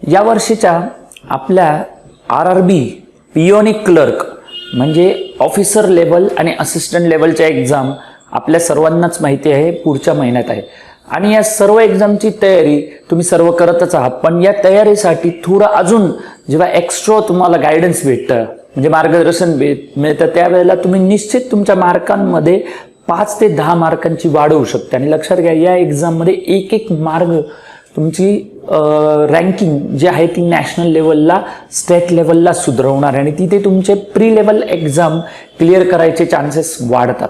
या वर्षीच्या आपल्या RRB पियोनिक क्लर्क म्हणजे ऑफिसर लेवल आणि असिस्टंट लेवलच्या एक्झाम आपल्या सर्वांनाच माहिती आहे पुढच्या महिन्यात आहे आणि या सर्व एक्झामची तयारी तुम्ही सर्व करतच आहात. पण या तयारीसाठी थोडं अजून जेव्हा एक्स्ट्रा तुम्हाला गायडन्स भेटतं म्हणजे मार्गदर्शन मिळतं त्यावेळेला तुम्ही निश्चित तुमच्या मार्कांमध्ये 5 ते 10 मार्कांची वाढ होऊ शकते. आणि लक्षात घ्या या एक्झाममध्ये एक मार्क तुमची रँकिंग जी आहे ती नॅशनल लेवलला स्टेट लेवलला सुधारवणार आणि तिथे तुमचे प्री लेवल एक्झाम क्लिअर करायचे चान्सेस वाढतात.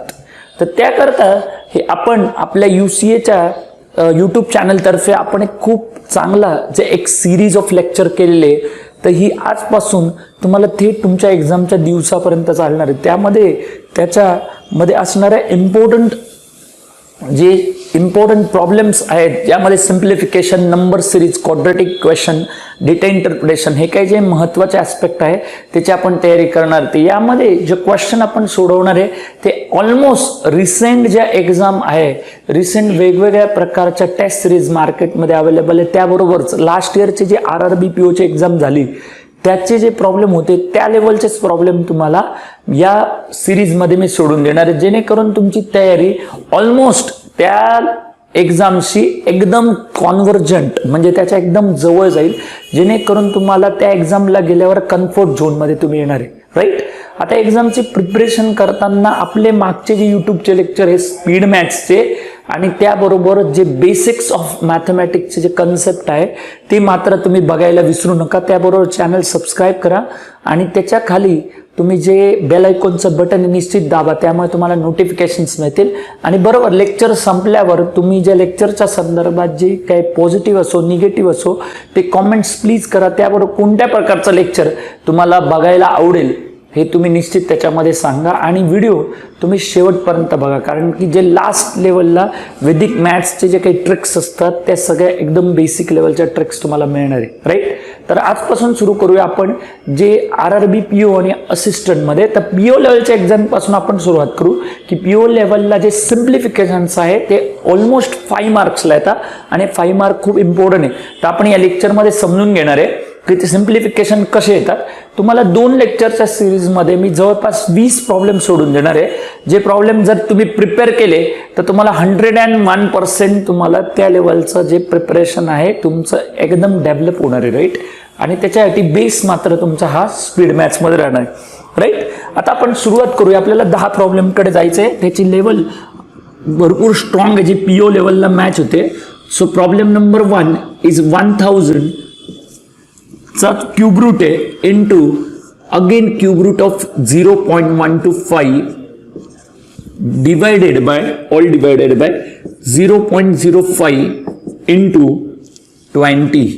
तर त्याकरता हे आपण आपल्या UCAच्या यूट्यूब चॅनलतर्फे आपण एक खूप चांगला जे एक सिरीज ऑफ लेक्चर केलेले तर ही आजपासून तुम्हाला थेट तुमच्या एक्झामच्या दिवसापर्यंत चालणार आहे. त्याच्यामध्ये असणाऱ्या इम्पॉर्टंट प्रॉब्लेम्स आहेत यामध्ये simplification, number series, quadratic question, data interpretation हे काही जे महत्त्वाचे ॲस्पेक्ट आहे त्याची आपण तयारी करणार. ते यामध्ये जे क्वेश्चन आपण सोडवणार आहे ते ऑलमोस्ट रिसेंट ज्या एक्झाम आहे रिसेंट वेगवेगळ्या प्रकारच्या टेस्ट सिरीज मार्केटमध्ये अवेलेबल आहे त्याबरोबरच लास्ट इयरचे जे RRB POची एक्झाम झाली त्याचे जे प्रॉब्लेम होते त्या लेवलचेच प्रॉब्लेम तुम्हाला या सिरीजमध्ये मी सोडून देणार आहे जेणेकरून तुमची तयारी ऑलमोस्ट त्या एक्झामशी एकदम कॉन्व्हर्जंट म्हणजे त्याच्या एकदम जवळ जाईल जेणेकरून तुम्हाला त्या एक्झामला गेल्यावर कम्फर्ट झोनमध्ये तुम्ही येणार आहे. राईट. आता एक्झामची प्रिपरेशन करताना आपले मागचे जे यूट्यूबचे लेक्चर हे स्पीड मॅथ्सचे आणि त्याबरोबर जे बेसिक्स ऑफ मॅथमॅटिक्सचे जे कन्सेप्ट आहे ते मात्र तुम्ही बघायला विसरू नका. त्याबरोबर चॅनल सबस्क्राईब करा आणि त्याच्या खाली तुम्ही जे बेल आयकॉनचं बटन निश्चित दाबा त्यामुळे तुम्हाला नोटिफिकेशन्स मिळतील. आणि बरोबर लेक्चर संपल्यावर तुम्ही ज्या लेक्चरच्या संदर्भात जे काही पॉझिटिव्ह असो निगेटिव्ह असो ते कॉमेंट्स प्लीज करा. त्याबरोबर कोणत्या प्रकारचं लेक्चर तुम्हाला बघायला आवडेल हे तुम्ही निश्चित त्याच्यामध्ये सांगा आणि व्हिडिओ तुम्ही शेवटपर्यंत बघा कारण की जे लास्ट लेवलला वैदिक मॅथ्सचे जे काही ट्रिक्स असतात त्या सगळ्या एकदम बेसिक लेवलच्या ट्रिक्स तुम्हाला मिळणार आहे. राईट. तर आजपासून सुरू करूया आपण जे RRB PO आणि असिस्टंटमध्ये. तर PO लेवलच्या एक्झामपासून आपण सुरुवात करू की PO लेवलला जे सिम्प्लिफिकेशन्स आहे ते ऑलमोस्ट 5 मार्क्सला येतात आणि 5 मार्क खूप इम्पॉर्टंट आहे. तर आपण या लेक्चरमध्ये समजून घेणार आहे की ते सिम्प्लिफिकेशन कसे येतात. तुम्हाला 2 लेक्चरच्या सिरीजमध्ये मी जवळपास 20 प्रॉब्लेम सोडून देणार आहे. जे प्रॉब्लेम जर तुम्ही प्रिपेअर केले तर तुम्हाला 101% तुम्हाला त्या लेवलचं जे प्रिपरेशन आहे तुमचं एकदम डेव्हलप होणार आहे. राईट. आणि त्याच्यासाठी बेस मात्र तुमचा हा स्पीड मॅथ्समध्ये राहणार आहे. राईट. आता आपण सुरुवात करूया. आपल्याला 10 प्रॉब्लेमकडे जायचं आहे. त्याची लेवल भरपूर स्ट्रॉंग आहे जी PO लेवलला मॅच होते. सो प्रॉब्लेम नंबर 1 इज 1000 चा क्यूब रूट आहे into again cube root of 0.125 divided by 0.05 into 20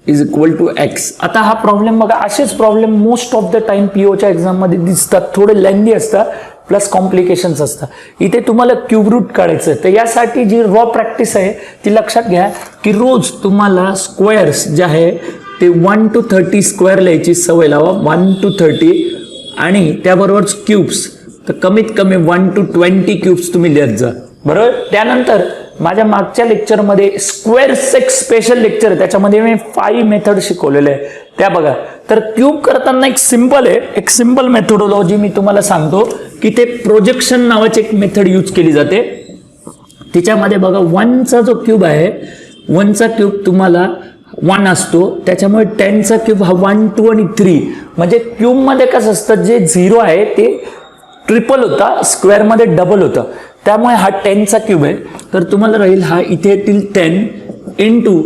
is equal to x. आता हा प्रॉब्लेम बघा असेच problem most of the time POच्या एक्झाममध्ये दिसतात. थोडे लेंदी असतात प्लस कॉम्प्लिकेशन्स असतात. इथे तुम्हाला क्यूब रूट काढायचं तर यासाठी जी रॉ प्रॅक्टिस आहे ती लक्षात घ्या की रोज तुम्हाला स्क्वेअर्स जे आहे ते 1 to 30 स्क्वेअर लिहायची सवय लावा. 1 to 30 आणि त्याबरोबर क्यूब्स तर कमीत कमी 1 to 20 क्यूब्स तुम्ही लिहत जा. बरोबर. त्यानंतर माझ्या मागच्या लेक्चरमध्ये स्क्वेअर्स एक स्पेशल लेक्चर आहे त्याच्यामध्ये मी 5 मेथड शिकवलेले आहे त्या बघा. तर क्यूब करताना एक सिंपल आहे एक सिंपल मेथोडॉलॉजी मी तुम्हाला सांगतो की ते प्रोजेक्शन नावाची एक मेथड यूज केली जाते. तिच्यामध्ये बघा 1चा जो क्यूब आहे 1चा क्यूब तुम्हाला 1 असतो त्याच्यामुळे 10चा क्यूब हा 1, 2 आणि 3 म्हणजे क्यूबमध्ये कसं असतं जे 0 आहे ते ट्रिपल होता स्क्वेअरमध्ये डबल होतं त्यामुळे हा 10चा क्यूब आहे. तर तुम्हाला राहील हा इथे टिल 10 इंटू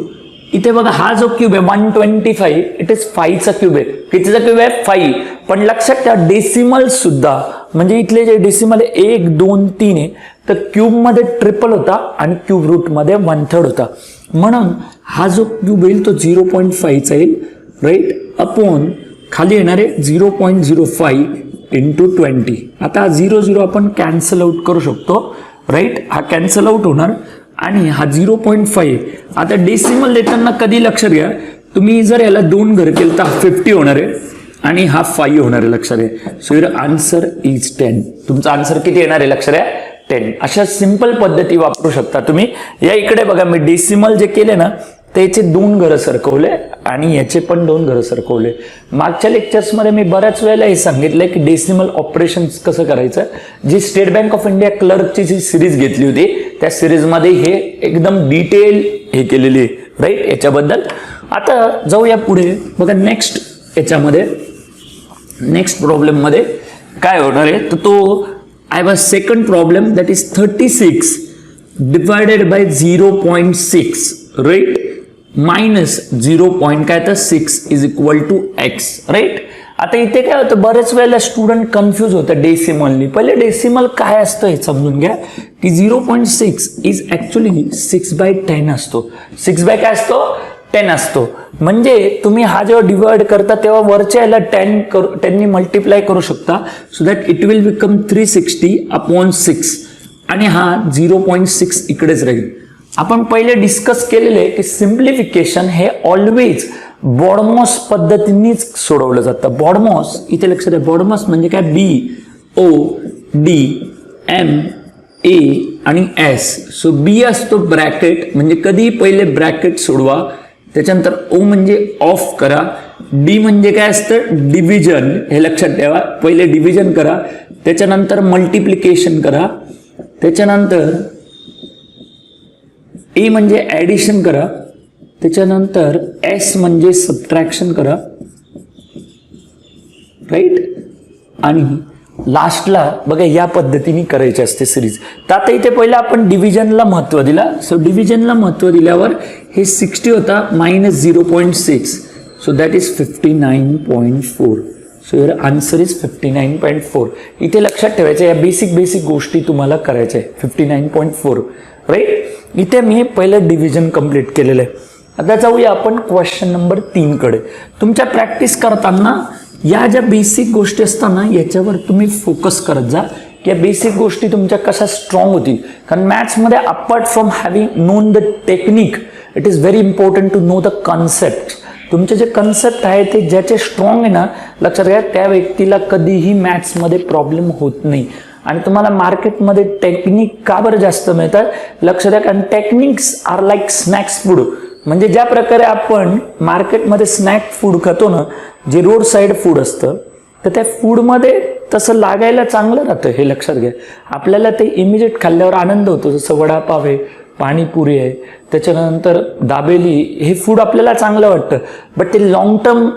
इथे बघा हा जो क्यूब आहे 125 इट इज 5चा क्यूब आहे. कितीचा क्यूब आहे 5. पण लक्षात ठेवा डेसिमल सुद्धा म्हणजे इथले जे डेसिमल आहे 1, 2, 3 आहे तर क्यूबमध्ये ट्रिपल होता आणि क्यूब रूटमध्ये 1/3 होता म्हणून हा जो क्यूब येईल तो 0.5चा येईल. राईट. अपॉन खाली येणार आहे 0.05 इंटू 20. आता 0 आपण कॅन्सल आउट करू शकतो. राईट. हा कॅन्सल आउट होणार आणि हा 0.5 आता डेसिमल देताना कधी लक्षात घ्या तुम्ही जर याला 2 घर केलं तर 50 होणार आहे आणि हा 5 होणार आहे लक्षात घ्या. So your answer is 10. तुमचा आन्सर किती येणार आहे लक्षात घ्या 10. अशा सिंपल पद्धती वापरू शकता तुम्ही. या इकडे बघा मी डेसिमल जे केले ना त्याचे 2 घरं सरकवले आणि याचे पण 2 घरं सरकवले. मागच्या लेक्चर्समध्ये मी बऱ्याच वेळेला हे सांगितलंय की डेसिमल ऑपरेशन्स कसं करायचं. जी स्टेट बँक ऑफ इंडिया क्लर्कची जी सिरीज घेतली होती त्या सिरीजमध्ये हे एकदम डिटेल हे केलेली आहे, राईट, याच्याबद्दल. आता जाऊया पुढे. बघा नेक्स्ट याच्यामध्ये नेक्स्ट प्रॉब्लेममध्ये काय होणार आहे तर तो I have a second problem that is 36 divided by 0.6, right, minus 0.6 is equal to X, right. आता इथे काय होतं, बरेच वेळेला स्टुडंट कन्फ्यूज होतं डेसिमलनी. पहिले डेसिमल काय असतं हे समजून घ्या की 0.6 इज ॲक्च्युली 6/10 असतो. 6 काय असतो, 10 असतो. म्हणजे तुम्ही हा जेव्हा डिवाइड करता तेव्हा वरच्या याला 10 मल्टिप्लाय करू शकता, so that it will become 360/6 आणि हा 0.6 इकडेच राहील. आपण पहिले डिस्कस केलेले की सिम्प्लिफिकेशन हे ऑलवेज बॉडमॉस पद्धतीनेच सोडवलं जातं. बॉडमॉस इथे लक्षात द्या, बॉडमॉस म्हणजे काय, BODMA आणि S. सो B असतो ब्रॅकेट, म्हणजे कधी पहिले ब्रॅकेट सोडवा, त्याच्यानंतर O म्हणजे ऑफ करा, D म्हणजे काय असतं, डिव्हिजन, हे लक्षात ठेवा. पहिले डिव्हिजन करा, त्याच्यानंतर मल्टिप्लिकेशन करा, त्याच्यानंतर A म्हणजे ॲडिशन करा, त्याच्यानंतर S म्हणजे सबट्रॅक्शन करा, राईट. आणि लास्टला बघा या पद्धतीने करायची असते सिरीज. तर आता इथे पहिला आपण डिव्हिजनला महत्त्व दिला. सो डिव्हिजनला महत्त्व दिल्यावर हे 60 होता minus 0.6, so that is 59.4. So your answer is 59.4. इथे लक्षात ठेवायचं, या बेसिक गोष्टी तुम्हाला करायच्या आहे. 59.4, राईट. इथे मी पहिलं डिव्हिजन कंप्लीट केलेलं आहे. आता जाऊया आपण क्वेश्चन नंबर 3 कडे. तुमच्या प्रॅक्टिस करताना या ज्या बेसिक गोष्टी असतात ना याच्यावर तुम्ही फोकस करत जा की या बेसिक गोष्टी तुमच्या कशा स्ट्रॉंग होतील. कारण मॅथ्समध्ये apart from having known the technique, it is very important to know the concept. तुमचे जे कन्सेप्ट आहे ते ज्याचे स्ट्रॉंग आहे ना, लक्षात घ्या, त्या व्यक्तीला कधीही मॅथ्समध्ये प्रॉब्लेम होत नाही. आणि तुम्हाला मार्केटमध्ये टेक्निक का बरं जास्त मिळतात, लक्षात द्या, कारण techniques are like snacks food. म्हणजे ज्या प्रकारे आपण मार्केटमध्ये स्नॅक फूड खातो ना, जे रोड साईड फूड असतं, तर त्या फूडमध्ये तसं लागायला चांगलं राहतं, हे लक्षात घ्या. आपल्याला ते इमिजिएट खाल्ल्यावर आनंद होतो, जसं वडापाव आहे, पाणीपुरी आहे, त्याच्यानंतर दाबेली, हे फूड आपल्याला चांगलं वाटतं. बट ते लॉंग टर्म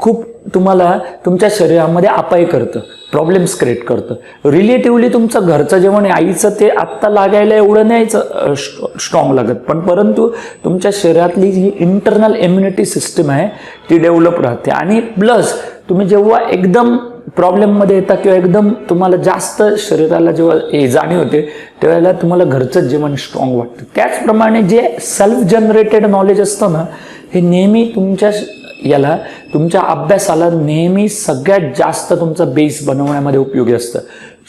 खूप तुम्हाला तुमच्या शरीरामध्ये अपाय करतं, प्रॉब्लेम्स क्रिएट करतं. रिलेटिव्हली तुमचं घरचं जेवण आईचं ते आत्ता लागायला एवढं नाही स्ट्रॉंग लागत, पण परंतु तुमच्या शरीरातली जी इंटरनल इम्युनिटी सिस्टम आहे ती डेव्हलप राहते. आणि प्लस तुम्ही जेव्हा एकदम प्रॉब्लेममध्ये येता किंवा एकदम तुम्हाला जास्त शरीराला जेव्हा हे जाणीव होते त्यावेळेला तुम्हाला घरचं जेवण स्ट्रॉंग वाटतं. त्याचप्रमाणे जे सेल्फ जनरेटेड नॉलेज असतं ना, हे नेहमी तुमच्या अभ्यासाला नेहमी सगळ्यात जास्त तुमचा बेस बनवण्यामध्ये उपयोगी असतं.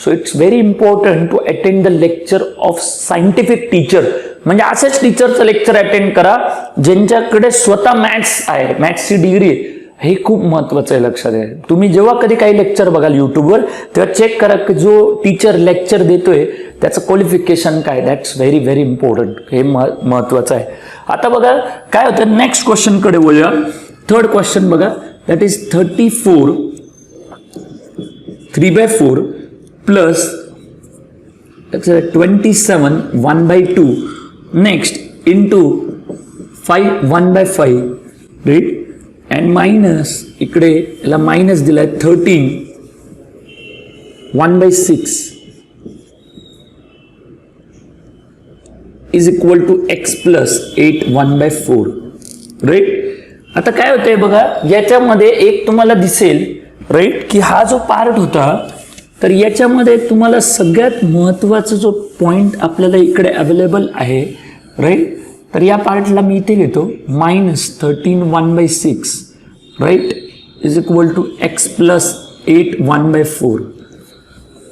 So it's very important to attend the lecture of scientific teacher. म्हणजे असेच टीचरचं लेक्चर अटेंड करा ज्यांच्याकडे स्वतः मॅथ्स आहे, मॅथ्सची डिग्री आहे. हे खूप महत्त्वाचं आहे, लक्षात आहे. तुम्ही जेव्हा कधी काही लेक्चर बघाल यूट्यूबवर तेव्हा चेक करा की जो टीचर लेक्चर देतोय त्याचं क्वालिफिकेशन काय. दॅट्स व्हेरी व्हेरी इम्पॉर्टंट, हे महत्त्वाचं आहे. आता बघा काय होतं, नेक्स्ट क्वेश्चनकडे बोलूया. थर्ड क्वेश्चन बघा, that is 34 3/4 plus 27 1/2 next into 5 1/5, right. And minus इकडे याला मायनस दिलाय 13 1/6 is equal to x plus 8 1/4, right. आता काय होतंय बघा, याच्यामध्ये एक तुम्हाला दिसेल, राईट, की हा जो पार्ट होता तर याच्यामध्ये तुम्हाला सगळ्यात महत्त्वाचा जो पॉईंट आपल्याला इकडे अवेलेबल आहे, राईट. तर या पार्टला मी इथे घेतो -13 1/6, right, is equal to x plus 8 1/4.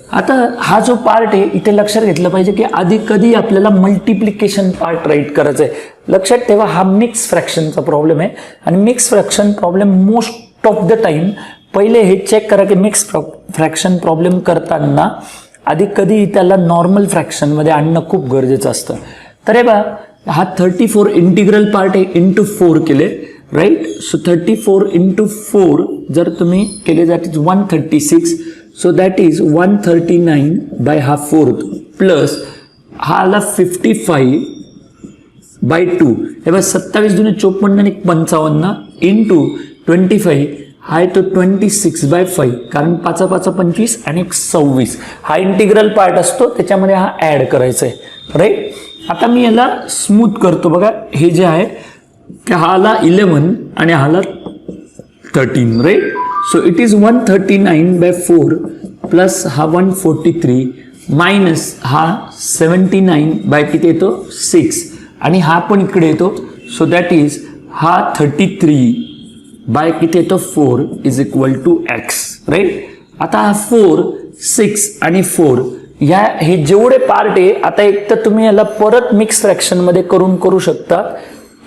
आता हा जो पार्ट आहे इथे लक्षात घेतलं पाहिजे की आधी कधी आपल्याला मल्टिप्लिकेशन पार्ट राईट करायचं आहे. लक्षात ठेवा, हा मिक्स फ्रॅक्शनचा प्रॉब्लेम आहे आणि mix fraction problem most of the time पहिले हे चेक करा की मिक्स फ्रॅक्शन प्रॉब्लेम करताना आधी कधी त्याला नॉर्मल फ्रॅक्शनमध्ये आणणं खूप गरजेचं असतं. तर हे बघा, हा 34 इंटिग्रल पार्ट आहे इंटू 4 केले, राईट. सो 34 इंटू 4 जर तुम्ही केले that is 136. So that is 139 by हा 4 प्लस हा आला 55 बाय 2. हे बघा 27 दुने 54 आणि 55 इंटू 25 हा आहे तो 26 बाय 5, कारण 5 5 25 आणि 26 हा इंटिग्रल पार्ट असतो, त्याच्यामध्ये हा ॲड करायचा आहे, राईट. आता मी याला स्मूथ करतो. बघा हे जे आहे की हा आला 11 आणि हा आला 13, right. So it is 139 by 4 plus हा 143 मायनस हा 79 बाय किती येतो 6 आणि हा पण इकडे येतो. सो दॅट इज हा 33 बाय किती येतो 4 is equal to X, right. आता हा 4 6 आणि 4 या हे जेवढे पार्ट आहे, आता एक तर तुम्ही याला परत मिक्स फ्रॅक्शनमध्ये करू शकता,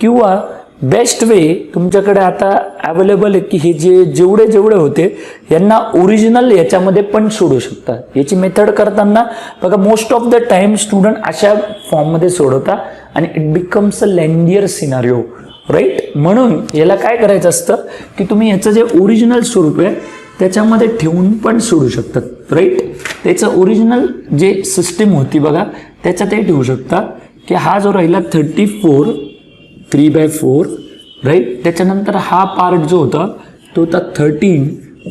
किंवा बेस्ट वे तुमच्याकडे आता अवेलेबल आहे की हे जेवढे होते यांना ओरिजिनल याच्यामध्ये पण सोडू शकता. याची मेथड करताना बघा most of the time student अशा फॉर्ममध्ये सोडवता आणि it becomes a lengthier scenario, right. म्हणून याला काय करायचं असतं की तुम्ही याचं जे ओरिजिनल स्वरूप आहे त्याच्यामध्ये ठेवून पण सोडू शकतात, राईट. त्याचं ओरिजिनल जे सिस्टीम होती बघा त्याच्यात ते ठेवू शकता की हा जो राहिला 34 3/4, राईट. त्याच्यानंतर हा पार्ट जो होता तो होता 13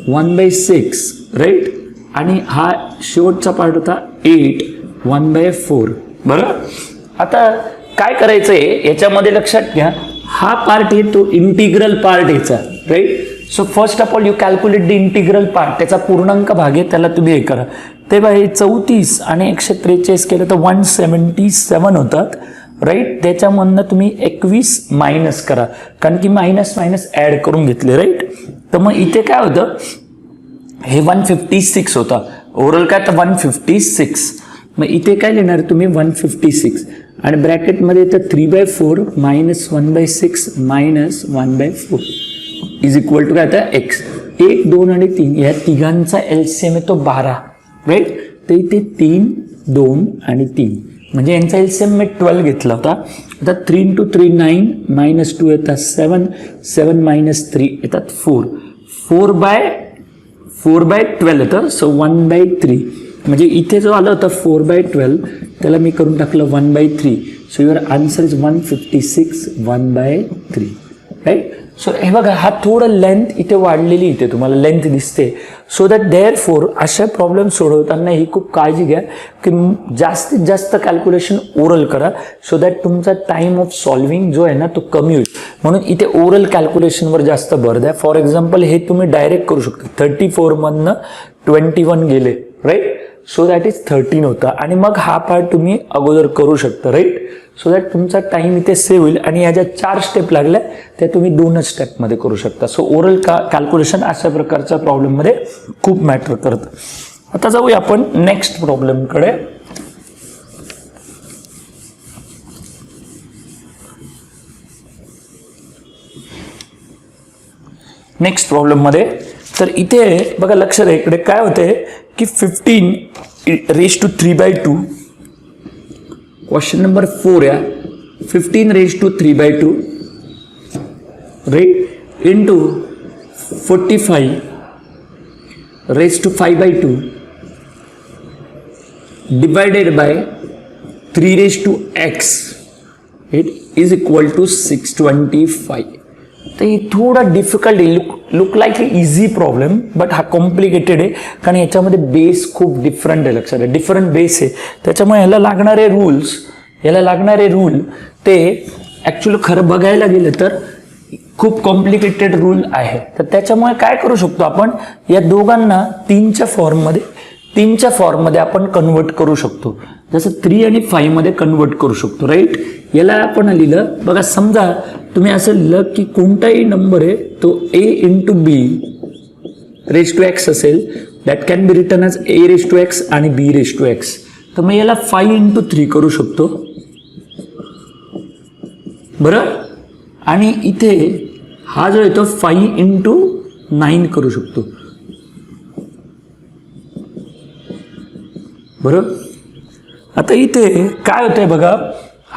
1/6, राईट. आणि हा शेवटचा पार्ट होता 8 1/4, बरं. आता काय करायचं आहे याच्यामध्ये लक्षात घ्या, हा पार्ट आहे तो इंटिग्रल पार्ट याचा, right. So first of all you calculate the integral part, त्याचा पूर्णांक भाग आहे त्याला तुम्ही हे करा. तेव्हा हे 34 आणि 143 केलं तर 177 होतात, राईट. त्याच्यामधनं तुम्ही 21 मायनस करा, कारण की मायनस ॲड करून घेतले, राईट. तर मग इथे काय होतं, हे 156 होता ओव्हरऑल काय तर 156. मग इथे काय लिहिणार तुम्ही 156 आणि ब्रॅकेटमध्ये तर 3/4 minus 1/6 minus 1/4 is equal to काय आता एक्स. 1 2 आणि 3 या तिघांचा एलसीएम आहे तो 12, राईट. तर इथे 3 2 आणि 3 म्हणजे यांचा एलसीएम मी 12 घेतला होता. आता 3 × 3 9 मायनस 2 येतात 7 7 मायनस 3 येतात 4 4/12 येतं. सो 1/3 म्हणजे इथे जो आलं होतं 4/12 त्याला मी करून टाकलं 1/3. So your answer is 156 1/3, right. So हे बघा हा थोडं लेंथ इथे वाढलेली इथे तुम्हाला लेंथ दिसते. सो दॅट देअरफॉर अशा प्रॉब्लेम सोडवताना ही खूप काळजी घ्या की जास्तीत जास्त कॅल्क्युलेशन ओरल करा, सो दॅट तुमचा टाइम ऑफ सॉल्विंग जो आहे ना तो कमी होईल. म्हणून इथे ओरल कॅल्क्युलेशनवर जास्त भर द्या. फॉर एक्झाम्पल हे तुम्ही डायरेक्ट करू शकता. 34 मधनं 21 गेले, राईट. सो दॅट इज 13 होता आणि मग हा पार्ट तुम्ही अगोदर करू शकता, राईट. सो दॅट तुमचा टाइम इथे सेव्ह होईल आणि ह्या ज्या 4 स्टेप लागल्या त्या तुम्ही 2च स्टेपमध्ये करू शकता. सो ओरल कॅल्क्युलेशन अशा प्रकारच्या प्रॉब्लेममध्ये खूप मॅटर करतं. आता जाऊया आपण नेक्स्ट प्रॉब्लेमकडे. नेक्स्ट प्रॉब्लेममध्ये तर इथे बघा लक्षात आहे इकडे काय होते की 15^3/2 क्वेश्चन नंबर 4 या 15^3/2 right into 45^5/2 divided by 3^x it is equal to 625. तर हे थोडा डिफिकल्ट आहे. Look like a easy problem but हा कॉम्प्लिकेटेड आहे, कारण याच्यामध्ये बेस खूप डिफरंट आहे. लक्षात आहे डिफरंट बेस आहे, त्याच्यामुळे ह्याला लागणारे रूल ते ॲक्च्युली खरं बघायला गेलं तर खूप कॉम्प्लिकेटेड रूल आहे. तर त्याच्यामुळे काय करू शकतो आपण या दोघांना 3च्या फॉर्ममध्ये आपण कन्वर्ट करू शकतो. जसं 3 आणि 5 मध्ये कन्वर्ट करू शकतो, राईट. याला आपण लिहिलं बघा, समजा तुम्ही असं लिहिलं की कोणताही नंबर आहे तो a×b⁻x असेल, that can be written as a⁻x आणि b⁻x. तर मग याला 5×3 करू शकतो, बरं. आणि इथे हा जो आहे तो 5×9 करू शकतो, बरं. आता इथे काय होतंय बघा,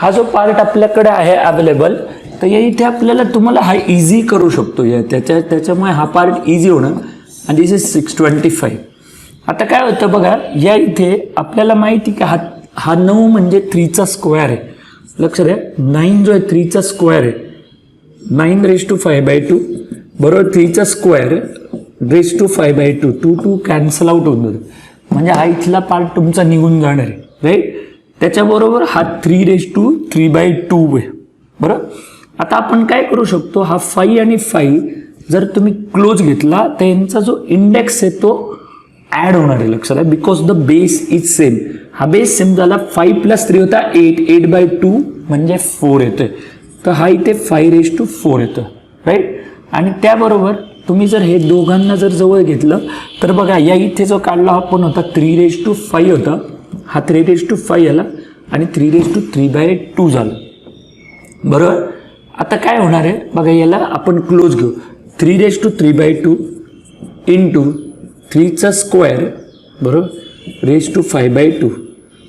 हा जो पार्ट आपल्याकडे आहे अवेलेबल, तर या इथे आपल्याला तुम्हाला हा इझी करू शकतो या त्याच्यामुळे हा पार्ट इझी होणार. आणि दिस इज 625. आता काय होतं बघा, या इथे आपल्याला माहिती की हा 9 म्हणजे 3चा स्क्वेअर आहे. लक्षात द्या, 9 जो आहे 3चा स्क्वेअर आहे. 9^5/2 बरोबर, 3चा स्क्वेअर (5/2). 2 कॅन्सल आउट होऊन जातो, म्हणजे हा इथला पार्ट तुमचा निघून जाणार आहे, राईट. त्याच्याबरोबर हा 3^3/2 आहे, बरोबर. आता आपण काय करू शकतो, हा 5 आणि 5 जर तुम्ही क्लोज घेतला तर यांचा जो इंडेक्स आहे तो ॲड होणार आहे. लक्षात आहे, because the base is same. हा बेस सेम झाला. 5 + 3 होता 8/2 म्हणजे 4 येतोय. तर हा इथे 5^4 येतं, राईट. आणि त्याबरोबर तुम्ही जर हे दोघांना जर जवळ घेतलं तर बघा, या इथे जो काढला आपण होता 3^5 होता, हा 3^5 आला आणि 3^3/2 झालं, बरोबर. आता काय होणार आहे बघा, याला आपण क्लोज घेऊ. 3^3/2 इंटू 3चा स्क्वेअर, बरोबर, (5/2).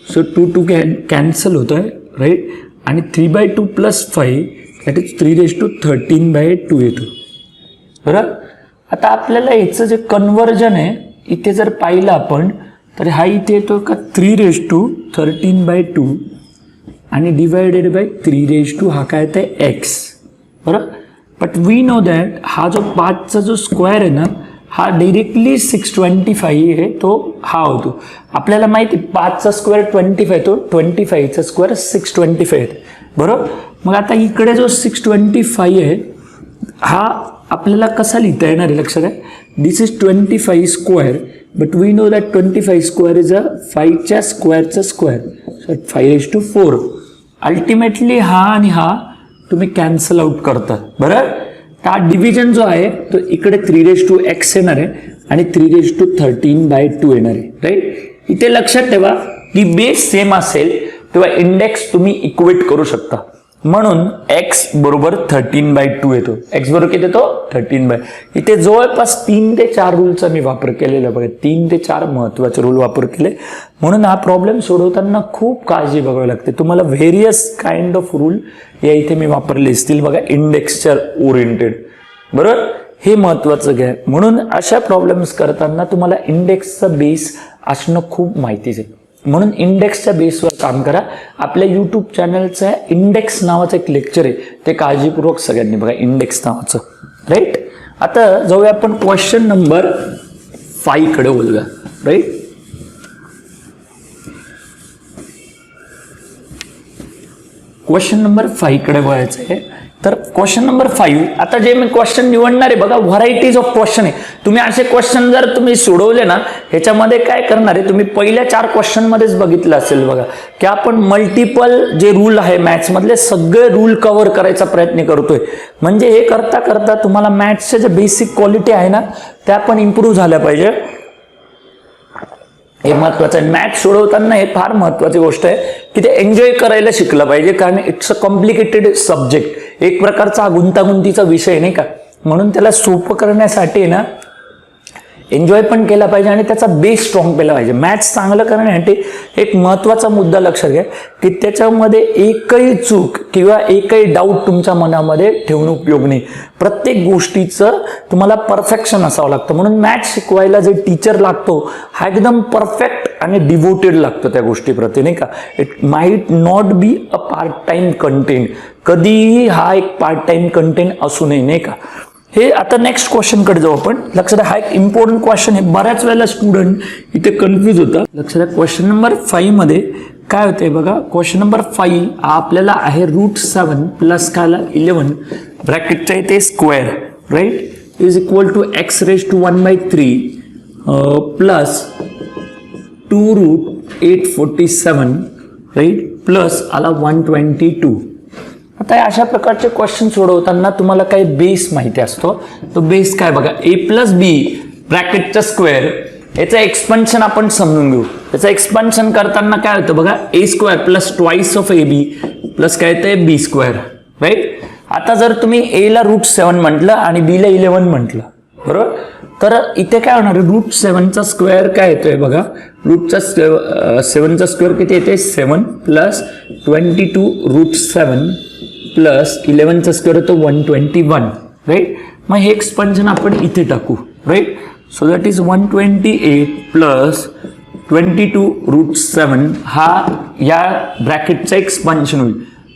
सो 2 कॅन्सल होत आहे, राईट. आणि 3/2 + 5 दॅट इज 3^13/2 येतो, बरोबर. आता आपल्याला याचं जे कन्व्हर्जन आहे इथे जर पाहिलं आपण, तर हा इथे येतो का 3^13/2 आणि डिवायडेड बाय 3^, हा काय येतं x, बरोबर. बट वी नो दॅट हा जो 5चा जो स्क्वेअर आहे ना, हा डायरेक्टली 625 आहे, तो हा होतो. आपल्याला माहिती 5चा स्क्वेअर 25 येतो, 25चा स्क्वेअर 625 येते, बरोबर. मग आता इकडे जो 625 आहे हा आपल्याला कसा लिहिता येणार आहे, लक्षात आहे. This is 25 square, but we know that 25 square is 5च्या स्क्वेअरचा स्क्वेअर, सो 5^4. अल्टिमेटली हा आणि हा तुम्ही कॅन्सल आउट करता, बरोबर. हा डिव्हिजन जो आहे तो इकडे 3^x येणार आहे आणि 3^13/2 येणार आहे, राईट. इथे लक्षात ठेवा की बेस सेम असेल तेव्हा इंडेक्स तुम्ही इक्वेट करू शकता. म्हणून x बरोबर 13/2 येतो. x बरोबर किती येतो 13/2. इथे जवळपास 3 ते 4 रूलचा मी वापर केलेला बघा. 3 ते 4 महत्वाचे रूल वापर केले. म्हणून हा प्रॉब्लेम सोडवताना खूप काळजी बघावी लागते. तुम्हाला व्हेरियस काइंड ऑफ रूल या इथे मी वापरले असतील बघा, इंडेक्सच्या ओरिएंटेड, बरोबर. हे महत्वाचं घ्या. म्हणून अशा प्रॉब्लेम्स करताना तुम्हाला इंडेक्सचा बेस असणं खूप माहितीच आहे. म्हणून इंडेक्सच्या बेसवर काम करा. आपल्या यूट्यूब चॅनलचं इंडेक्स नावाचं एक लेक्चर आहे, ते काळजीपूर्वक सगळ्यांनी बघा, इंडेक्स नावाचं, राईट. आता जाऊया आपण क्वेश्चन नंबर 5 कडे बोलूया, राईट. क्वेश्चन नंबर 5 कडे वळायचं आहे. तर क्वेश्चन नंबर 5, आता जे मी क्वेश्चन निवडणार आहे बघा, व्हरायटीज ऑफ क्वेश्चन आहे. तुम्ही असे क्वेश्चन जर तुम्ही सोडवले ना, ह्याच्यामध्ये काय करणार आहे, तुम्ही पहिल्या 4 क्वेश्चन मध्येच बघितलं असेल बघा, की आपण मल्टिपल जे रूल आहे मॅथ्स मधले सगळे रूल कव्हर करायचा प्रयत्न करतोय. म्हणजे हे करता करता तुम्हाला मॅथ्सच्या जे बेसिक क्वालिटी आहे ना, त्या पण इम्प्रूव्ह झाल्या पाहिजे. हे महत्वाचं आहे. मॅथ्स सोडवताना हे फार महत्वाची गोष्ट आहे की ते एन्जॉय करायला शिकलं पाहिजे, कारण इट्स अ कॉम्प्लिकेटेड सब्जेक्ट. एक प्रकारचा गुंतागुंतीचा विषय नाही का, म्हणून त्याला सोपं करण्यासाठी ना एन्जॉय पण केला पाहिजे आणि त्याचा बेस स्ट्रॉंग केला पाहिजे. मॅथ्स चांगलं करण्यासाठी एक महत्वाचा मुद्दा लक्षात घ्या की त्याच्यामध्ये एकही चूक किंवा एकही डाऊट तुमच्या मनामध्ये ठेवणं उपयोग नाही. प्रत्येक गोष्टीचं तुम्हाला परफेक्शन असावं लागतं. म्हणून मॅथ्स शिकवायला जे टीचर लागतो हा एकदम परफेक्ट आणि डिवोटेड लागतो त्या गोष्टीप्रती, नाही का. It might not be a part time content. कधीही हा एक पार्ट टाइम कंटेंट असू नये, नाही का. हे आता नेक्स्ट क्वेश्चन कडे जाऊ आपण. लक्षात हा एक इम्पॉर्टंट क्वेश्चन आहे. बऱ्याच वेळेला स्टुडंट इथे कन्फ्यूज होतात. लक्षात क्वेश्चन नंबर 5 मध्ये काय होतंय बघा. क्वेश्चन नंबर 5 आपल्याला आहे √7 प्लस काला 11 ब्रॅकेटच्या इथे square, right, is equal to x⁻⁴ plus 2√847, right, plus आला 122. आता अशा प्रकारचे क्वेश्चन सोडवताना तुम्हाला काही बेस माहिती असतो. तो बेस काय बघा, a+b ब्रॅकेटचा स्क्वेअर, याचं एक्सपान्शन आपण समजून घेऊ. याचं एक्सपान्शन करताना काय होतं बघा, a² plus twice of ab plus काय येतं b², राईट. आता जर तुम्ही a ला √7 म्हटलं आणि b ला 11 म्हटलं, बरोबर. तर इथे काय होणार आहे, रूट 7चा स्क्वेअर काय येतोय बघा, रूटचा 7चा स्क्वेअर किती येते 7 प्लस 22 रूट 7 प्लस 11चा स्क्वेअर येतो 121, राईट. मग हे एक्सपान्शन आपण इथे टाकू, right. So that is 128 plus 22 root 7 हा या ब्रॅकेटचा एक्सपान्शन होईल,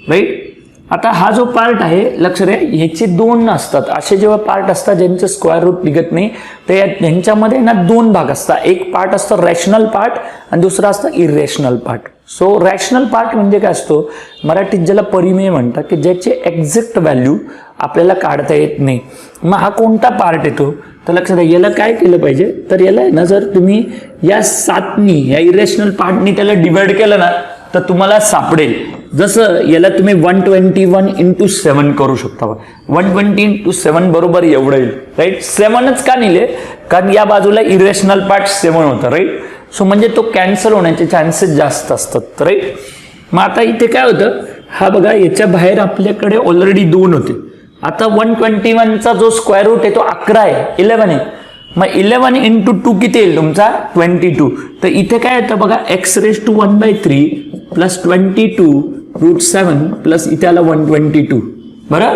राईट. आता हा जो पार्ट आहे लक्ष द्या, ह्याचे दोन असतात असे, जेव्हा पार्ट असतात ज्यांचं स्क्वेअर रूट निघत नाही ते ह्यांच्यामध्ये ना दोन भाग असतात. एक पार्ट असतं रॅशनल पार्ट आणि दुसरा असतं irrational part. So rational part म्हणजे काय असतो, मराठीत ज्याला परिमेय म्हणतात, की ज्याचे एक्झॅक्ट व्हॅल्यू आपल्याला काढता येत नाही. मग हा कोणता पार्ट येतो, तर लक्षात द्या, याला काय केलं पाहिजे, तर याला ना जर तुम्ही या 7नी या इरेशनल पार्टनी त्याला डिवाइड केलं ना तर तुम्हाला सापडेल. जसं याला तुम्ही 121 इंटू 7 करू शकता. 120 इंटू 7 बरोबर एवढं येईल, राईट. 7च का लिहिले, कारण या बाजूला इरेशनल पार्ट 7 होता, राईट. सो म्हणजे तो कॅन्सल होण्याचे चान्सेस जास्त असतात, राईट. मग आता इथे काय होतं, हा बघा याच्या बाहेर आपल्याकडे ऑलरेडी 2 होते. आता 121चा जो स्क्वेअर रूट आहे तो 11 आहे, 11 आहे. मग 11 इंटू 2 किती येईल तुमचा 22. तर इथे काय येतं बघा, x⁻⁴ प्लस 22 रूट 7 प्लस इथे आला 122. बरं.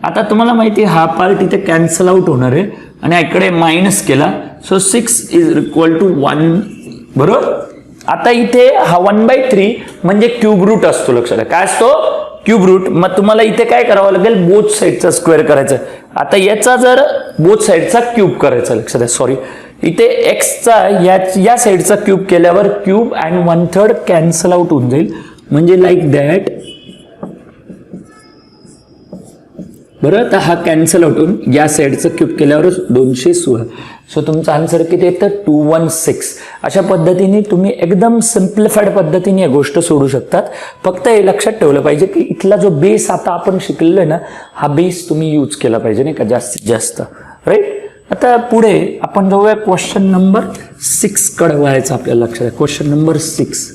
आता तुम्हाला माहिती आहे हा पार्ट इथे कॅन्सल आउट होणार आहे आणि इकडे मायनस केला, सो 6 इज इक्वल टू 1. बरोबर. आता इथे हा 1/3 म्हणजे क्यूब रूट असतो, लक्षात काय असतो, क्यूब रूट. मग तुम्हाला इथे काय करावं लागेल, बोथ साईडचा स्क्वेअर करायचा. आता याचा जर बोथ साईडचा क्यूब करायचा, लक्षात आहे, सॉरी इथे एक्सचा या साईडचा क्यूब केल्यावर क्यूब अँड 1/3 कॅन्सल आउट होऊन जाईल, म्हणजे लाईक दॅट. बरं. तर हा कॅन्सल आउट होऊन या साईडचं क्यूब केल्यावर 216. सो तुमचा आन्सर किती येतं 216. अशा पद्धतीने तुम्ही एकदम सिम्प्लिफाईड पद्धतीने या गोष्ट सोडू शकतात. फक्त हे लक्षात ठेवलं पाहिजे की इथला जो बेस आता आपण शिकलेलो आहे ना, हा बेस तुम्ही यूज केला पाहिजे नाही का जास्तीत जास्त, राईट. आता पुढे आपण जाऊया क्वेश्चन नंबर 6 कडे वळायचं आपल्याला. लक्षात आहे, क्वेश्चन नंबर 6.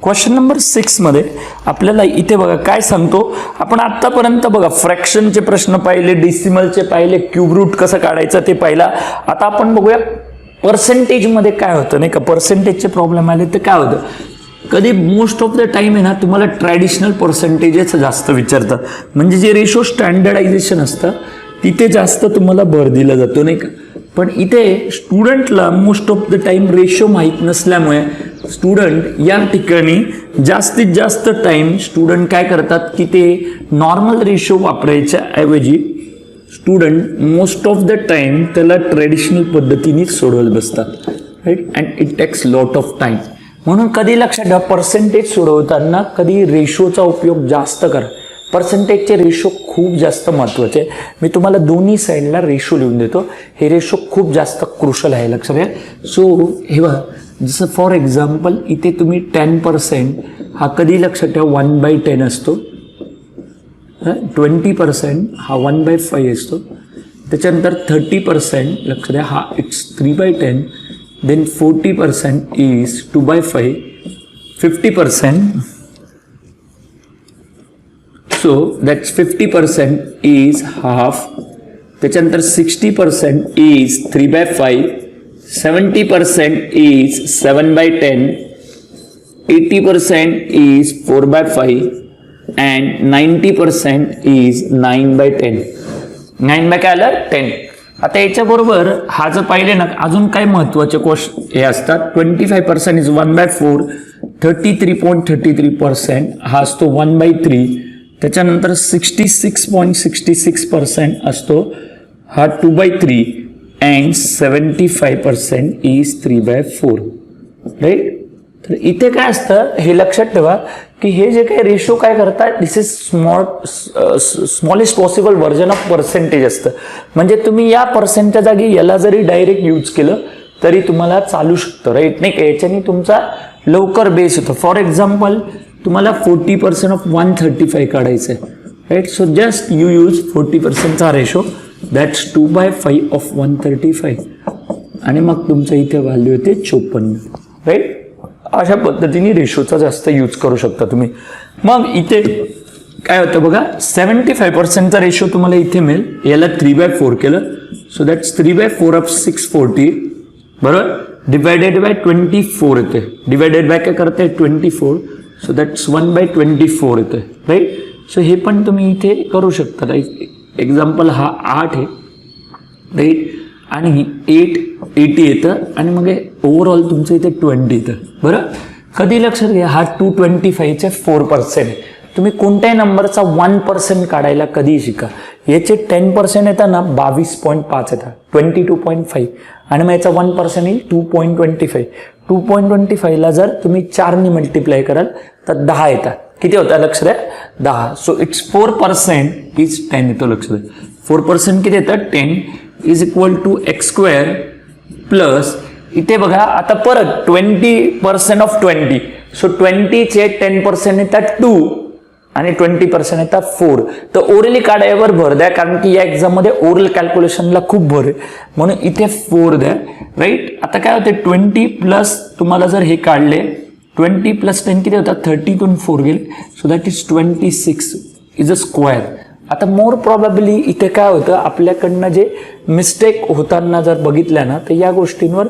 क्वेश्चन नंबर 6 मध्ये आपल्याला इथे बघा काय सांगतो, आपण आतापर्यंत बघा फ्रॅक्शनचे प्रश्न पाहिले, डेसिमलचे पाहिले, क्यूब रूट कसं काढायचं ते पाहिला. आता आपण बघूया पर्सेंटेज मध्ये काय होतं नाही का. पर्सेंटेजचे प्रॉब्लेम आले तर काय होतं, कधी मोस्ट ऑफ द टाइम आहे ना तुम्हाला ट्रॅडिशनल पर्सेंटेजेस जास्त विचारतात, म्हणजे जे रेशो स्टँडर्डायझेशन असतं तिथे जास्त तुम्हाला भर दिला जातो नाही का. पण इथे स्टुडंटला most of the time ratio माहीत नसल्यामुळे स्टुडंट या ठिकाणी जास्तीत जास्त टाइम स्टुडंट काय करतात की ते नॉर्मल रेशो वापरायच्या ऐवजी student most of the time त्याला ट्रेडिशनल पद्धतीने सोडवत बसतात, right. And it takes lot of time. म्हणून कधी लक्षात ठेवा, पर्सेंटेज सोडवताना कधी रेशोचा उपयोग जास्त करा. पर्सेंटेजचे रेशो खूप जास्त महत्त्वाचे आहे. मी तुम्हाला दोन्ही साईडला रेशो लिहून देतो. हे रेशो खूप जास्त क्रुशल आहे, लक्षात घ्या. सो हे बघा, जसं फॉर एक्झाम्पल इथे तुम्ही 10% हा कधी लक्षात ठेवा 1/10 असतो. 20% हा 1/5 असतो. त्याच्यानंतर 30% लक्षात द्या हा it's 3/10. Then 40% is 2/5. 50%, so that's 50% is half. त्याच्यानंतर 60% is 3/5. 70% is 7/10. 80% is 4/5 and 90% is 9/10. 9/10. आता याच्याबरोबर हा जर पाहिले ना अजून काय महत्वाचे क्वेश्चन हे असतात. 25% इज 1/4. 33.33% हा असतो 1/3. त्याच्यानंतर 66.66% असतो हा 2/3 अँड 75% इज 3/4, राईट. तर इथे काय असतं हे लक्षात ठेवा की हे जे काही रेशो काय करतात, this is smallest possible version of percentage असतं. म्हणजे तुम्ही या पर्सेंटच्या जागी याला जरी डायरेक्ट यूज केलं तरी तुम्हाला चालू शकतं, राईट. नाही का, याच्याने तुमचा लवकर बेस होतो. फॉर एक्झाम्पल तुम्हाला 40% ऑफ 135 काढायचं आहे, right. So just you use 40%चा रेशो, दॅट्स 2/5 ऑफ 135 आणि मग तुमचं इथे व्हॅल्यू येते 54, राईट. अशा पद्धतीने रेशोचा जास्त यूज करू शकता तुम्ही. मग इथे काय होतं बघा, 75% रेशो तुम्हाला इथे मिळेल. याला 3/4 केलं, सो दॅट्स 3/4 ऑफ 640 बरोबर, डिवायडेड बाय 24 येते. डिवायडेड बाय काय करते 24, सो दॅट्स 1/24 येते राईट. सो हे पण तुम्ही इथे करू शकता. राईट, एक्झाम्पल हा 8 आहे राईट, आणि 880 येतं, आणि मग ओव्हरऑल तुमचं इथे 20 येतं. बरं, कधी लक्षात घ्या, हा 225चे 4% आहे. तुम्ही कोणत्याही नंबरचा 1% काढायला कधीही शिका. याचे 10% येतात ना 22.5 येतात, 22.5, आणि मग याचा 1% येईल 2.25. 2.25ला जर तुम्ही 4ने मल्टिप्लाय कराल तर 10 येतात. किती होता लक्ष द्या, 10. सो इट्स 4% इज 10 येतो. लक्ष द्या, 4% किती येतं 10 is equal to x² plus इथे बघा आता परत 20% ऑफ 20. सो 20चे 10% येतात 2 आणि 20% येतात 4. तर ओरली काढायवर भर द्या, कारण की या एक्झाममध्ये ओरल कॅल्क्युलेशनला खूप भर आहे, म्हणून इथे 4 द्या राईट. आता काय होते 20 प्लस तुम्हाला जर हे काढले 20 प्लस 10 किती होतात 30तून 4 गेले, so that is 26 is a square. आता मोर प्रॉबॅबली इथे काय होतं, आपल्याकडनं जे मिस्टेक होताना जर बघितल्या ना तर या गोष्टींवर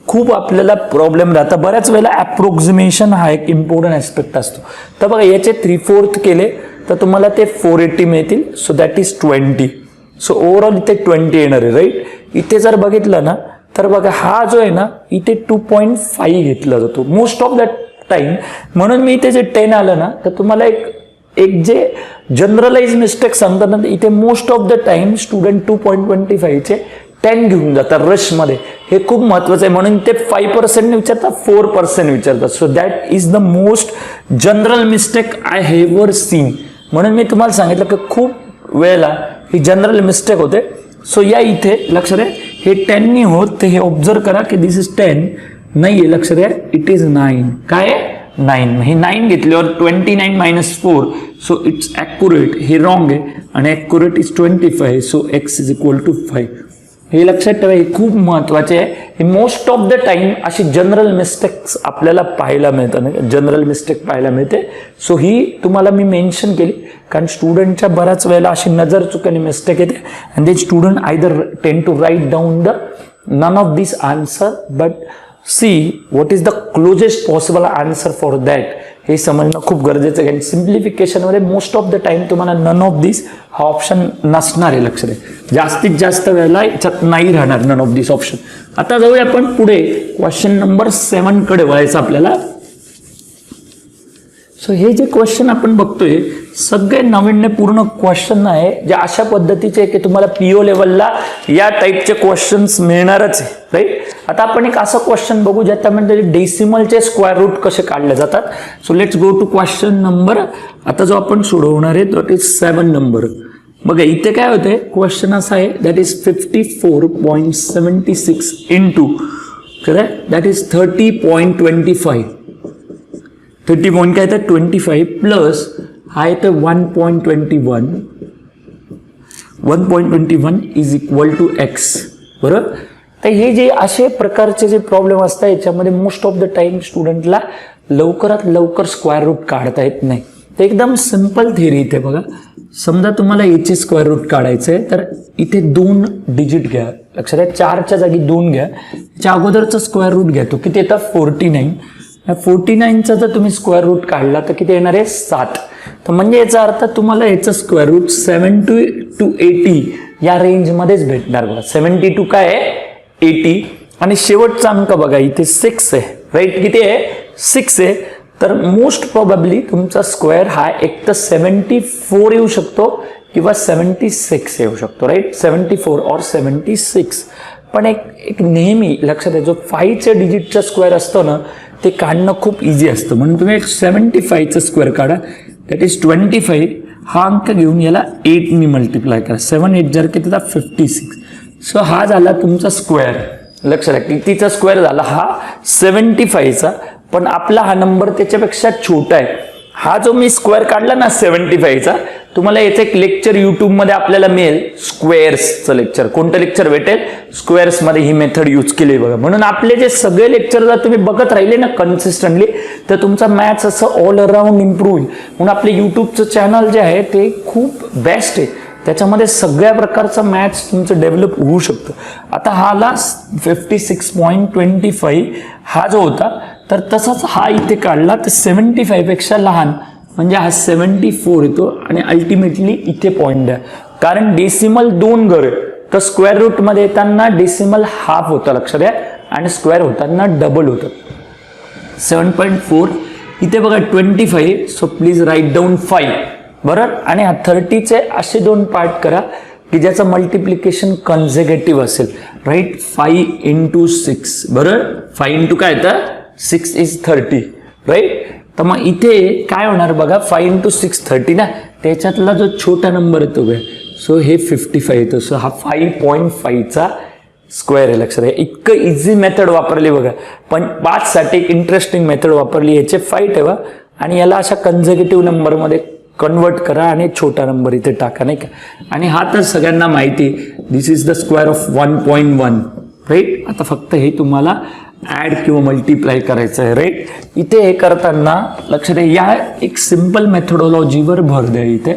खूप आपल्याला प्रॉब्लेम राहतात. बऱ्याच वेळेला ॲप्रोक्झिमेशन हा एक इम्पॉर्टंट ॲस्पेक्ट असतो. तर बघा याचे 3/4 केले तर तुम्हाला ते 480 मिळतील, so that is 20. So overall इथे 20 येणार आहे राईट. इथे जर बघितलं ना तर बघा हा जो आहे ना इथे 2.5 घेतला जातो मोस्ट ऑफ द टाइम. म्हणून मी इथे जे 10 आलं ना तर तुम्हाला एक जे जनरलाइज मिस्टेक सांगतात ना, इथे most of the time student 2.25चे 10 घेऊन जातात रशमध्ये. हे खूप महत्वाचं आहे, म्हणून ते 5% विचारतात, 4% विचारतात. So that is the most general mistake I have ever seen. म्हणून मी तुम्हाला सांगितलं की खूप वेळेला ही जनरल मिस्टेक होते. सो या इथे लक्ष द्या, हे 10 होत ते हे ऑब्झर्व करा की दिस इज 10 नाही आहे, लक्ष द्या इट इज 9. काय आहे 9. हे 9 घेतल्यावर 29 मायनस 4, सो इट्स ॲक्युरेट. हे रॉंग आहे, आणि accurate is 25, so x is equal to 5. हे लक्षात ठेवा, हे खूप महत्वाचे आहे. हे मोस्ट ऑफ द टाइम अशी जनरल मिस्टेक्स आपल्याला पाहायला मिळतात, जनरल मिस्टेक पाहायला मिळते. सो ही तुम्हाला मी मेन्शन केली, कारण स्टुडंटच्या बऱ्याच वेळेला अशी नजर चुकीने मिस्टेक येते, and they student either tend to write down the none of this answer, but see what is the closest possible answer for that. हे समजणं खूप गरजेचं आहे, कारण सिम्प्लिफिकेशनमध्ये मोस्ट ऑफ द टाइम तुम्हाला नन ऑफ दिस हा ऑप्शन नसणार आहे. लक्ष द्या, जास्तीत जास्त वेळेला याच्यात नाही राहणार नन ऑफ दिस ऑप्शन. आता जाऊया आपण पुढे, क्वेश्चन नंबर 7 कडे वळायचं आपल्याला. सो हे जे क्वेश्चन आपण बघतोय सगळे नाविन्यपूर्ण क्वेश्चन आहे, जे अशा पद्धतीचे की तुम्हाला पीओ लेवलला या टाईपचे क्वेश्चन्स मिळणारच आहे राईट. आता आपण एक असं क्वेश्चन बघू ज्याच्यामध्ये डेसिमलचे स्क्वेअर रूट कसे काढले जातात. So let's go to question number, आता जो आपण सोडवणार आहे दॅट इज 7 नंबर. बघा इथे काय होतंय, क्वेश्चन असा आहे that is 54.76 into that is 30.25. 30 point काय तर 25 प्लस हा येतं 1.21. 1.21 इज इक्वल टू एक्स. बरोबर. तर हे जे असे प्रकारचे जे प्रॉब्लेम असतात याच्यामध्ये मोस्ट ऑफ द टाइम स्टुडंटला लवकरात लवकर स्क्वेअर रूट काढता येत नाही. तर एकदम सिंपल थिअरी इथे बघा, समजा तुम्हाला याचे स्क्वेअर रूट काढायचं आहे तर इथे 2 डिजिट घ्या. लक्षात आहे 4च्या जागी 2 घ्या. त्याच्या अगोदरचा स्क्वेअर रूट घ्या, तो किती येतात 49. 49चा जर तुम्ही स्क्वेअर रूट काढला तर किती येणार आहे 7. तर म्हणजे याचा अर्थ तुम्हाला याचं स्क्वेअर रूट 70 to 80 या रेंजमध्येच भेटणार बघा. 72 काय आहे 80, आणि शेवटचा अंक बघा इथे 6 आहे राईट. किती आहे 6 आहे. तर मोस्ट प्रोबॅबली तुमचा स्क्वेअर हा एक तर 74 येऊ शकतो किंवा 76 येऊ शकतो राईट. 74 और 76. पण एक नेहमी लक्षात आहे, जो 5च्या डिजिटचा स्क्वेअर असतो ना ते काढणं खूप इझी असतं. म्हणून तुम्ही 75चं स्क्वेअर काढा, दॅट इज 25. हा अंक घेऊन याला 8ने मल्टिप्लाय करा. 7 8 जर किती 56. सो हा झाला तुमचा स्क्वेअर. लक्षात आहे कितीचा स्क्वेअर झाला हा 75चा. पण आपला हा नंबर त्याच्यापेक्षा छोटा आहे. हा जो मी स्क्वेअर काढला ना 75चा तुम्हाला याचं एक लेक्चर युट्यूबमध्ये आपल्याला मिळेल, स्क्वेअर्सचं लेक्चर. कोणतं लेक्चर भेटेल? स्क्वेअर्समध्ये ही मेथड यूज केली बघा. म्हणून आपले जे सगळे लेक्चर जर तुम्ही बघत राहिले ना कन्सिस्टंटली, तर तुमचा मॅथ्स असं ऑल अराउंड इम्प्रूव्ह होईल. म्हणून आपले युट्यूबचं चॅनल जे आहे ते खूप बेस्ट आहे. त्याच्यामध्ये सगळ्या प्रकारचं मॅथ्स तुमचं डेव्हलप होऊ शकतं. आता हाला 56.25 हा जो होता, तर तसाच हा इथे काढला तर 75 पेक्षा लहान, म्हणजे हा 74 येतो. आणि अल्टिमेटली इथे पॉईंट द्या, कारण डेसिमल 2 घर आहे. तर स्क्वेअर रूटमध्ये येताना डेसिमल हाफ होता, लक्षात द्या, आणि स्क्वेअर होताना डबल होतं. 7.4 इथे बघा 25. So please write down 5. बरोबर. आणि हा 30चे असे 2 पार्ट करा की ज्याचं मल्टिप्लिकेशन कन्झेक्युटिव्ह असेल. राईट. 5 × 6. बरोबर. 5 × काय येतं? 6 इज 30. राईट. तर मग इथे काय होणार बघा, 5 × 6 30 ना, त्याच्यातला जो छोटा नंबर येतो काय, सो हे 55 येतो. सो हा 5.5चा स्क्वेअर आहे. लक्षात आहे. इतकं इझी मेथड वापरली बघा. पण 5 साठी एक इंटरेस्टिंग मेथड वापरली. याचे 5 ठेवा आणि याला अशा कन्झेक्युटिव्ह नंबरमध्ये कन्वर्ट करा आणि छोटा नंबर इथे टाका, नाही का. आणि हा तर सगळ्यांना माहिती, this is the square of 1.1. Right. आता फक्त हे तुम्हाला ऍड किंवा मल्टिप्लाय करायचं आहे. राईट. इथे हे करताना लक्षात आहे, या एक सिंपल मेथोडॉलॉजीवर भर द्या. इथे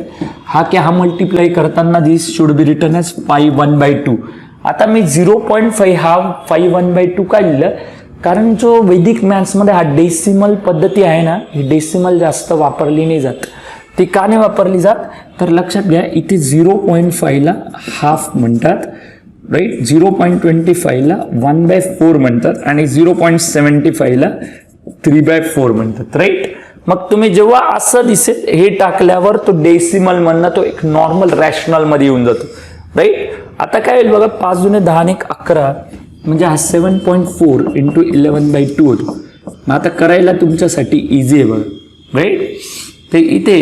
हा मल्टिप्लाय करताना दिस शुड बी रिटन एज 5/1/2. आता मी 0.5 हा 5/1/2 का लिहिलं, कारण जो वैदिक मॅथ्समध्ये हा डेसिमल पद्धती आहे ना, ही डेसिमल जास्त वापरली नाही जात. ती का नाही वापरली जात, तर लक्षात घ्या, इथे 0.5ला हाफ म्हणतात. राईट. 0.25ला 1/4 म्हणतात आणि 0.75ला 3/4 म्हणतात. राईट. मग तुम्ही जेव्हा असं दिसेल हे टाकल्यावर तो डेसिमल म्हणणं तो एक नॉर्मल रॅशनल मध्ये येऊन जातो. राईट. आता काय होईल बघा, 5 × 10 = 11, म्हणजे हा 7.4 × 11/2 होतो. मग आता करायला तुमच्यासाठी इझी आहे बघा. राईट. ते इथे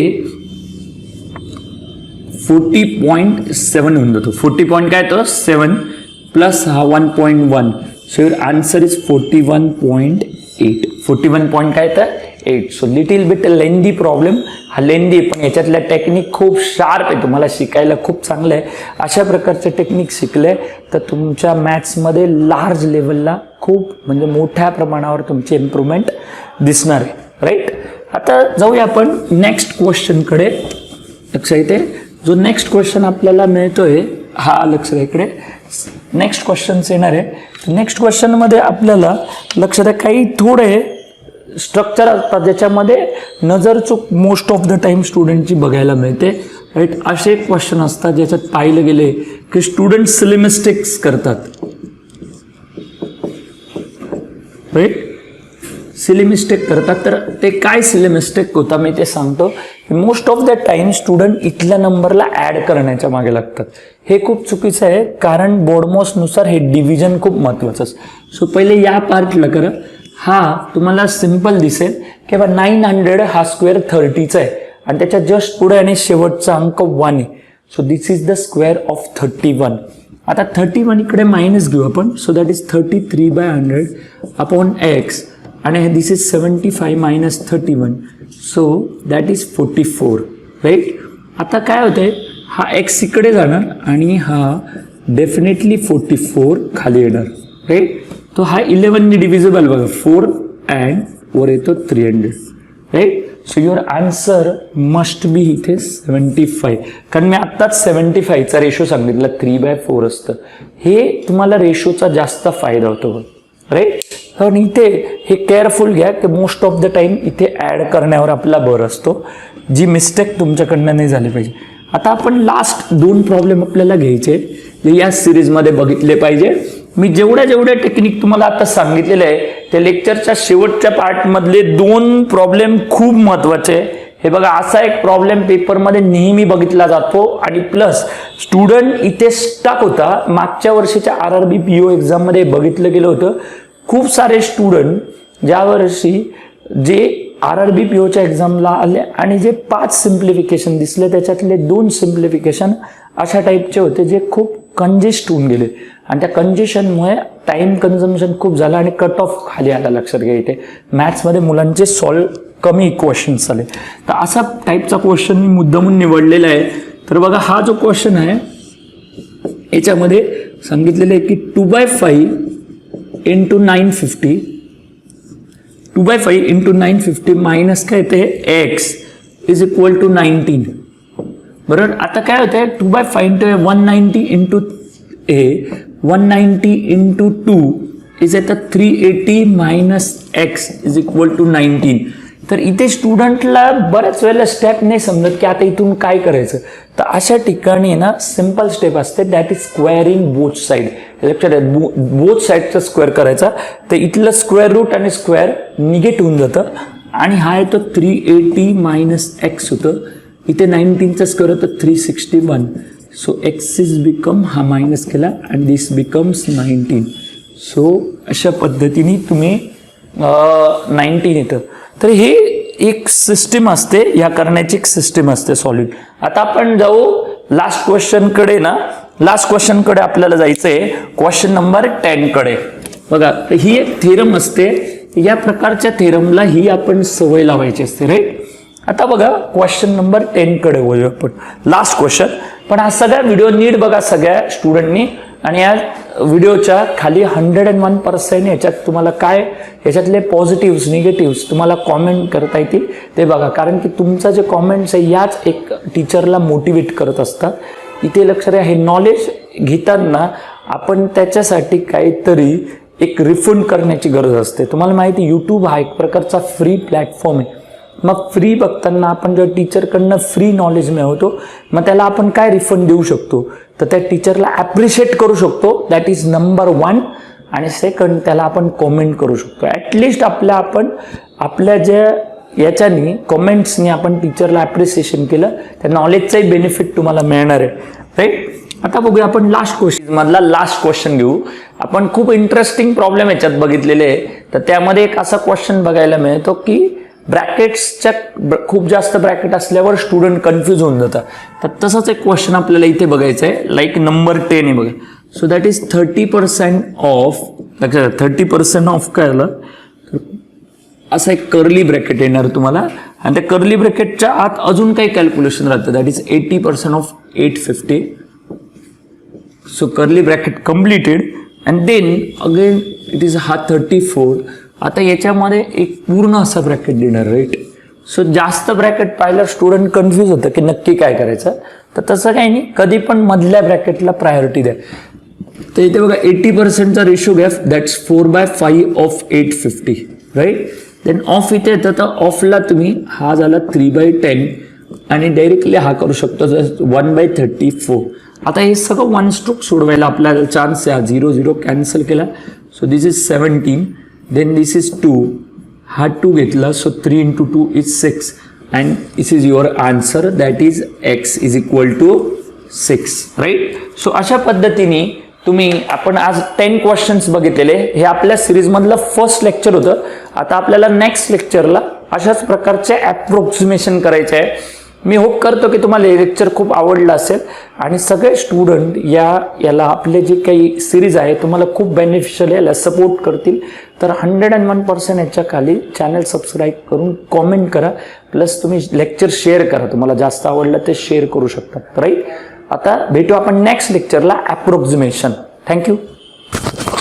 40.7 होऊन जातो. 40 पॉईंट काय तो 7 प्लस हा 1.1. So your answer is 41.8. 41 point काय तर 8. सो लिटिल बिट लेंदी प्रॉब्लेम. हा लेंदी, पण याच्यातल्या टेक्निक खूप शार्प आहे, तुम्हाला शिकायला खूप चांगलं आहे. अशा प्रकारचे टेक्निक शिकले तर तुमच्या मॅथ्समध्ये लार्ज लेवलला खूप म्हणजे मोठ्या प्रमाणावर तुमची इम्प्रूव्हमेंट दिसणार आहे. राईट. आता जाऊया आपण नेक्स्ट क्वेश्चनकडे. लक्षात येते, जो नेक्स्ट क्वेश्चन आपल्याला मिळतोय हा, लक्षात इकडे नेक्स्ट क्वेश्चन्स येणार आहे. नेक्स्ट क्वेश्चनमध्ये आपल्याला लक्षात आहे काही थोडे स्ट्रक्चर असतात ज्याच्यामध्ये नजर चूक मोस्ट ऑफ द टाइम स्टुडंटची बघायला मिळते. राईट. असे क्वेश्चन असतात ज्याच्यात पाहिलं गेले की स्टुडंट सिली मिस्टेक्स करतात. राईट. सिली मिस्टेक करतात. तर ते काय सिली मिस्टेक होता मी ते सांगतो. Most of the time student इथल्या नंबरला ॲड करण्याच्या मागे लागतात. हे खूप चुकीचं आहे, कारण बोर्डमॉसनुसार हे डिव्हिजन खूप महत्त्वाचं असतं. सो पहिले या पार्टला करा. हा तुम्हाला सिम्पल दिसेल की 900 हा स्क्वेअर 30चा आहे आणि त्याच्या जस्ट पुढे आणि शेवटचा अंक 1 आहे. So this is the square of 31. आता 31 इकडे मायनस घेऊ आपण. So that is 33/100 upon x. आणि this is 75 minus 31. So that is 44. Right. आता काय होतंय, हा x इकडे जाणार आणि हा डेफिनेटली 44 खाली येणार. राईट. तो हा 11 डिव्हिजिबल बघा, 4 अँड वर येतो 300. Right. So your answer must be इथे 75. कारण मी आत्ताच 75चा रेशो सांगितला, 3/4 असतं. हे तुम्हाला रेशोचा जास्त फायदा होतो. राईट. कारण इथे हे केअरफुल घ्या की मोस्ट ऑफ द टाइम इथे ॲड करण्यावर आपला भर असतो, जी मिस्टेक तुमच्याकडनं नाही झाली पाहिजे. आता आपण लास्ट 2 प्रॉब्लेम आपल्याला घ्यायचे जे या सिरीजमध्ये बघितले पाहिजे. मी जेवढ्या टेक्निक तुम्हाला आता सांगितलेले आहे ते लेक्चरच्या शेवटच्या पार्टमधले 2 प्रॉब्लेम खूप महत्त्वाचे आहे. हे बघा, असा एक प्रॉब्लेम पेपरमध्ये नेहमी बघितला जातो आणि प्लस स्टुडंट इथे स्टक होता. मागच्या वर्षीच्या RRB PO एक्झाममध्ये बघितलं गेलं होतं. खूप सारे स्टुडंट ज्या वर्षी जे RRB POच्या एक्झामला आले आणि जे 5 सिम्प्लिफिकेशन दिसले त्याच्यातले 2 सिम्प्लिफिकेशन अशा टाईपचे होते जे खूप कंजेस्ट होऊन गेले आणि त्या कंजेशनमुळे टाइम कन्झम्पशन खूप झालं आणि कट ऑफ खाली आला. लक्षात घ्या, इथे मॅथ्समध्ये मुलांचे सॉल्व कमी क्वेश्चन्स आले. तर असा टाईपचा क्वेश्चन मी मुद्दामून निवडलेला आहे. तर बघा, हा जो क्वेश्चन आहे याच्यामध्ये सांगितलेलं आहे की 2/5 इंटू 950 2/5 इंटू 950 मायनस काय येते एक्स इज इक्वल टू 19. बरोबर. आता काय होतंय, 2/5 इंटू 190 इंटू 190 इंटू 2 इज येतं 380 minus X is equal to 19. तर इथे स्टुडंटला बऱ्याच वेळेला स्टेप नाही समजत की आता इथून काय करायचं. तर अशा ठिकाणी ना सिम्पल स्टेप असते, that is squaring both side. लक्षात बोथ साईडचा स्क्वेअर करायचा. तर इथलं स्क्वेअर रूट आणि स्क्वेअर निगेट होऊन जातं आणि हा येतो 380 मायनस एक्स होतं. इथे 19चा स्क्वेअर होतं 361. सो एक्स इज बिकम, हा मायनस केला आणि दिस बिकम्स 19. सो अशा पद्धतीने तुम्ही 19 येतं. तर हे एक सिस्टीम असते, या करण्याची एक सिस्टीम असते सॉल्विंग. आता आपण जाऊ लास्ट क्वेश्चनकडे ना. लास्ट क्वेश्चनकडे आपल्याला जायचं आहे, क्वेश्चन नंबर 10 कडे. बघा, ही एक थेरम असते. या प्रकारच्या थेरमला ही आपण सवय लावायची असते, राईट. आता बघा, क्वेश्चन नंबर 10 कडे वळूया आपण. Last question. पण हा सगळा व्हिडिओ नीट बघा सगळ्या स्टुडंटनी. आणि या व्हिडिओच्या खाली 101% याच्यात तुम्हाला काय, याच्यातले पॉझिटिव्ह निगेटिव्ह तुम्हाला कॉमेंट करता येतील ते बघा. कारण की तुमचा जे कॉमेंट्स आहे याच एक टीचरला मोटिवेट करत असतात. इथे लक्ष द्या, हे नॉलेज घेताना आपण त्याच्यासाठी काहीतरी एक रिफंड करण्याची गरज असते. तुम्हाला माहिती, यूट्यूब हा एक प्रकारचा फ्री प्लॅटफॉर्म आहे. मग फ्री बघताना आपण जेव्हा टीचरकडनं फ्री नॉलेज मिळवतो, मग त्याला आपण काय रिफंड देऊ शकतो, तर त्या टीचरला ॲप्रिशिएट करू शकतो. That is number 1. आणि सेकंड, त्याला आपण कॉमेंट करू शकतो. ॲटलिस्ट आपण आपल्या ज्या याच्यानी कॉमेंट्सनी आपण टीचरला ॲप्रिसिएशन केलं, त्या नॉलेजचाही बेनिफिट तुम्हाला मिळणार आहे, राईट. आता बघूया आपण लास्ट क्वेश्चन मधला लास्ट क्वेश्चन घेऊ. आपण खूप इंटरेस्टिंग प्रॉब्लेम याच्यात बघितलेले आहे. तर त्यामध्ये एक असा क्वेश्चन बघायला मिळतो की ब्रॅकेट्सच्या खूप जास्त ब्रॅकेट असल्यावर स्टुडंट कन्फ्यूज होऊन जातात. तर तसंच एक क्वेश्चन आपल्याला इथे बघायचं आहे, लाईक नंबर 10 आहे बघा. सो दॅट इज 30% ऑफ, लक्षात 30% ऑफ काय आलं, असा एक कर्ली ब्रॅकेट येणार तुम्हाला. आणि त्या कर्ली ब्रॅकेटच्या आत अजून काही कॅल्क्युलेशन राहतं, that is 80% of 850. So curly bracket completed. And then again it is हा 34. आता याच्यामध्ये एक पूर्ण असा ब्रॅकेट देणार, राईट. सो जास्त ब्रॅकेट पाहिलं स्टुडंट कन्फ्यूज होतं की नक्की काय करायचं. तर तसं काही नाही, कधी पण मधल्या ब्रॅकेटला प्रायोरिटी द्या. तर इथे बघा 80%चा रेशो घ्या, that's 4/5 of 850, right. Then of इथे येतं, तर ऑफला तुम्ही हा झाला 3/10 आणि डायरेक्टली हा करू शकतो 1/34. आता हे सगळं 1 स्ट्रोक सोडवायला आपल्याला चान्स आहे. 0 0 कॅन्सल केला. So this is 17. Then this is 2. हा 2 घेतला. So 3 into 2 is 6. And this is your answer, that is X is equal to 6, right. So अशा पद्धतीने आपण आज 10 क्वेश्चन्स बघितलेले. हे आपल्या सिरीजमधलं फर्स्ट लेक्चर होतं. आता आपल्याला नेक्स्ट लेक्चरला अशाच प्रकारचे ॲप्रोक्सिमेशन करायचे आहे. मी होप करतो की तुम्हाला हे लेक्चर खूप आवडलं असेल आणि सगळे स्टुडंट याला आपले जे काही सिरीज आहे तुम्हाला खूप बेनिफिशियल याला सपोर्ट करतील. तर 101% याच्या खाली चॅनल सबस्क्राईब करून कॉमेंट करा. प्लस तुम्ही लेक्चर शेअर करा, तुम्हाला जास्त आवडलं ते शेअर करू शकता, राईट. आता भेटू आपण नेक्स्ट लेक्चरला, ॲप्रोक्सिमेशन. थँक्यू.